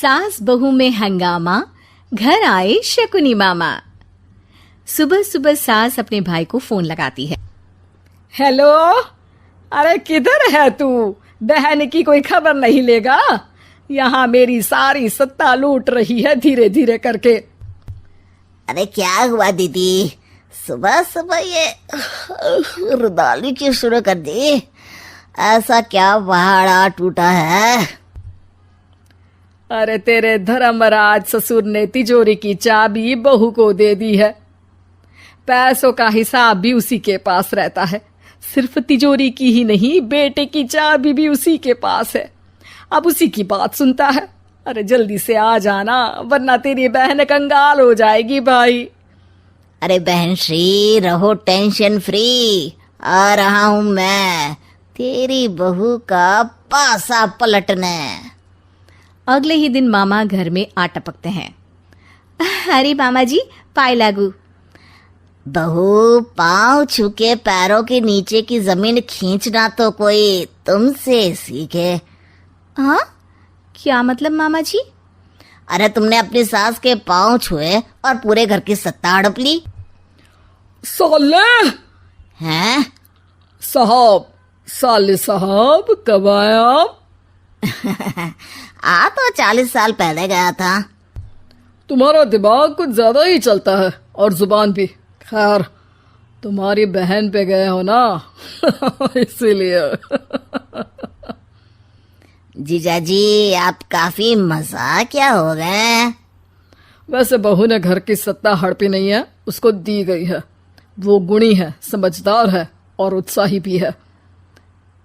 सास बहू में हंगामा, घर आए शकुनी मामा। सुबह सुबह सास अपने भाई को फोन लगाती है। हेलो, अरे किधर है तू? बहन की कोई खबर नहीं लेगा? यहाँ मेरी सारी सत्ता लूट रही है धीरे धीरे करके। अरे क्या हुआ दीदी, सुबह सुबह ये रुदाली क्यों शुरू कर दी? ऐसा क्या पहाड़ा टूटा है? अरे तेरे धर्मराज ससुर ने तिजोरी की चाबी बहू को दे दी है। पैसों का हिसाब भी उसी के पास रहता है। सिर्फ तिजोरी की ही नहीं, बेटे की चाबी भी उसी के पास है। अब उसी की बात सुनता है। अरे जल्दी से आ जाना, वरना तेरी बहन कंगाल हो जाएगी भाई। अरे बहन श्री, रहो टेंशन फ्री, आ रहा हूं मैं तेरी बहू का पासा पलटने। अगले ही दिन मामा घर में आ टपकते हैं। अरे मामा जी, पाए लागू। बहू, पाँव छूके पैरों के नीचे की जमीन खींचना तो कोई तुमसे सीखे। हाँ, क्या मतलब मामा जी? अरे तुमने अपनी सास के पाँव छुए और पूरे घर की सत्ता हड़प ली। साले हैं? साले साहब कब आए आप? आ तो 40 साल पहले गया था। तुम्हारा दिमाग कुछ ज्यादा ही चलता है और जुबान भी। खैर, तुम्हारी बहन पे गए हो ना इसीलिए। जीजाजी, आप काफी मजाकिया हो गए। वैसे बहू ने घर की सत्ता हड़पी नहीं है, उसको दी गई है। वो गुणी है, समझदार है और उत्साही भी है।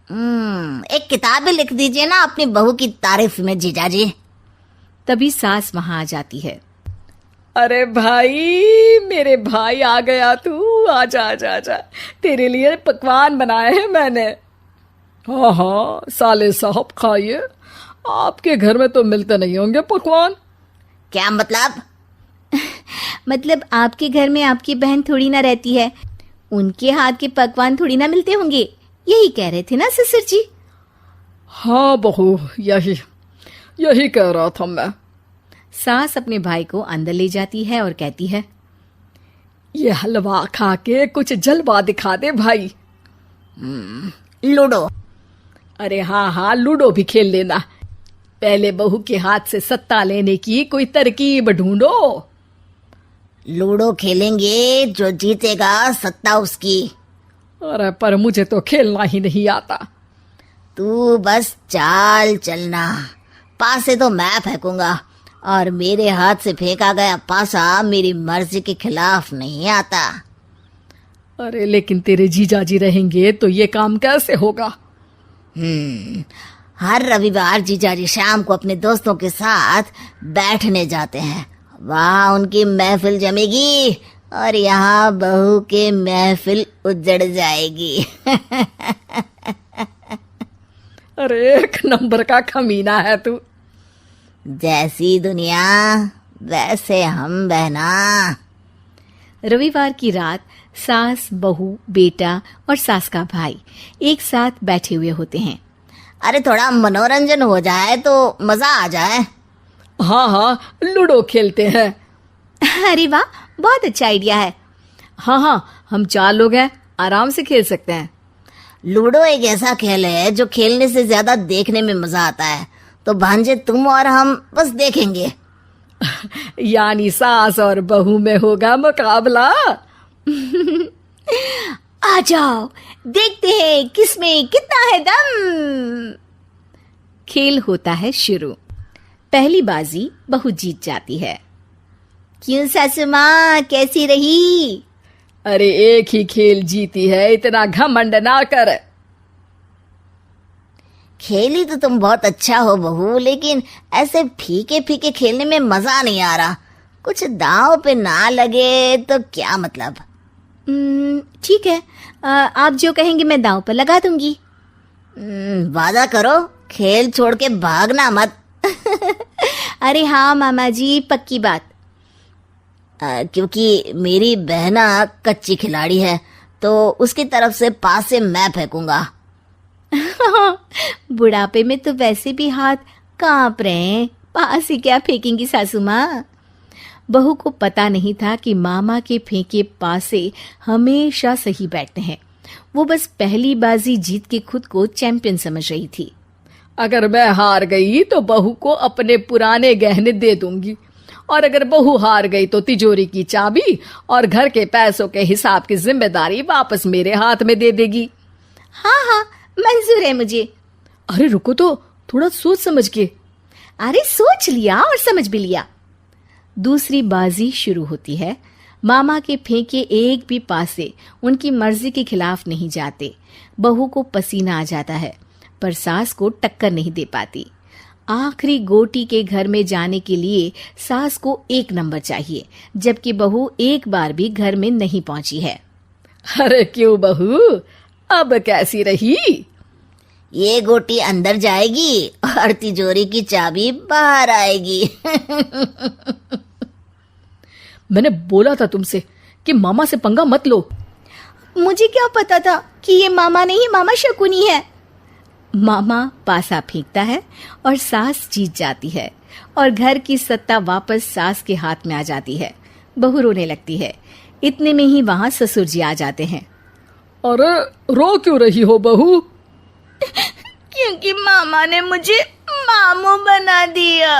एक किताब भी लिख दीजिए ना अपनी बहू की तारीफ में जीजाजी। तभी सास वहां आ जाती है। अरे भाई, मेरे भाई आ गया तू। आजा आजा आजा, तेरे लिए पकवान बनाए हैं मैंने। हाँ हाँ साले साहब, खाइए। आपके घर में तो मिलते नहीं होंगे पकवान। क्या मतलब? मतलब आपके घर में आपकी बहन थोड़ी ना रहती है, उनके हाथ के पकवान थोड़ी ना मिलते होंगे, यही कह रहे थे ना ससुर जी? हाँ बहू, यही कह रहा था मैं। सास अपने भाई को अंदर ले जाती है और कहती है, ये हलवा खा के कुछ जलवा दिखा दे भाई। लूडो? अरे हाँ हाँ, लूडो भी खेल लेना। पहले बहू के हाथ से सत्ता लेने की कोई तरकीब ढूंढो। लूडो खेलेंगे, जो जीतेगा सत्ता उसकी। अरे पर मुझे तो खेलना ही नहीं आता। तू बस चाल चलना, पासे तो मैं फेंकूंगा और मेरे हाथ से फेंका गया पासा मेरी मर्जी के खिलाफ नहीं आता। अरे लेकिन तेरे जीजाजी रहेंगे तो ये काम कैसे होगा? हर रविवार जीजाजी शाम को अपने दोस्तों के साथ बैठने जाते हैं। वहाँ उनकी महफिल जमेगी और यहाँ बहू के महफिल उजड़ जाएगी। अरे एक नंबर का कमीना है तू। जैसी दुनिया वैसे हम बहना। रविवार की रात सास, बहू, बेटा और सास का भाई एक साथ बैठे हुए होते हैं। अरे थोड़ा मनोरंजन हो जाए तो मजा आ जाए। हाँ हाँ, लूडो खेलते हैं। अरे वाह, बहुत अच्छा आइडिया है। हाँ हाँ, हम 4 लोग हैं, आराम से खेल सकते हैं। लूडो एक ऐसा खेल है जो खेलने से ज्यादा देखने में मजा आता है। तो भांजे तुम और हम बस देखेंगे। यानी सास और बहू में होगा मुकाबला। आ जाओ, देखते हैं किसमें कितना है दम। खेल होता है शुरू। पहली बाजी बहू जीत जाती है। क्यों सासू माँ, कैसी रही? अरे एक ही खेल जीती है, इतना घमंड ना कर। खेली तो तुम बहुत अच्छा हो बहू, लेकिन ऐसे फीके फीके खेलने में मजा नहीं आ रहा। कुछ दांव पे ना लगे तो क्या मतलब? ठीक है, आप जो कहेंगे मैं दांव पर लगा दूंगी। वादा करो, खेल छोड़ के भागना मत। अरे हाँ मामा जी, पक्की बात। क्योंकि मेरी बहना कच्ची खिलाड़ी है, तो उसकी तरफ से पास से मैं फेंकूंगा। बुढ़ापे में तो वैसे भी हाथ कांप रहे हैं, पास ही क्या फेंकेंगी सासू माँ। बहू को पता नहीं था कि मामा के फेंके पासे हमेशा सही बैठते हैं। वो बस पहली बाजी जीत के खुद को चैंपियन समझ रही थी। अगर मैं हार गई तो बहू को अपने पुराने गहने दे दूंगी, और अगर बहू हार गई तो तिजोरी की चाबी और घर के पैसों के हिसाब की जिम्मेदारी वापस मेरे हाथ में दे देगी। हाँ हाँ, मंजूर है मुझे। अरे रुको तो, थोड़ा सोच समझ के। अरे सोच लिया और समझ भी लिया। दूसरी बाजी शुरू होती है। मामा के फेंके एक भी पासे उनकी मर्जी के खिलाफ नहीं जाते। बहू को पसीना आ जाता है, पर सास को टक्कर नहीं दे पाती। आखिरी गोटी के घर में जाने के लिए सास को 1 नंबर चाहिए, जबकि बहू एक बार भी घर में नहीं पहुंची है। अरे क्यों बहू, अब कैसी रही? ये गोटी अंदर जाएगी और तिजोरी की चाबी बाहर आएगी। मैंने बोला था तुमसे कि मामा से पंगा मत लो। मुझे क्या पता था कि ये मामा नहीं, मामा शकुनी है। मामा पासा फेंकता है और सास जीत जाती है और घर की सत्ता वापस सास के हाथ में आ जाती है। बहू रोने लगती है। इतने में ही वहां ससुर जी आ जाते हैं। अरे रो क्यों रही हो बहू? क्योंकि मामा ने मुझे मामू बना दिया।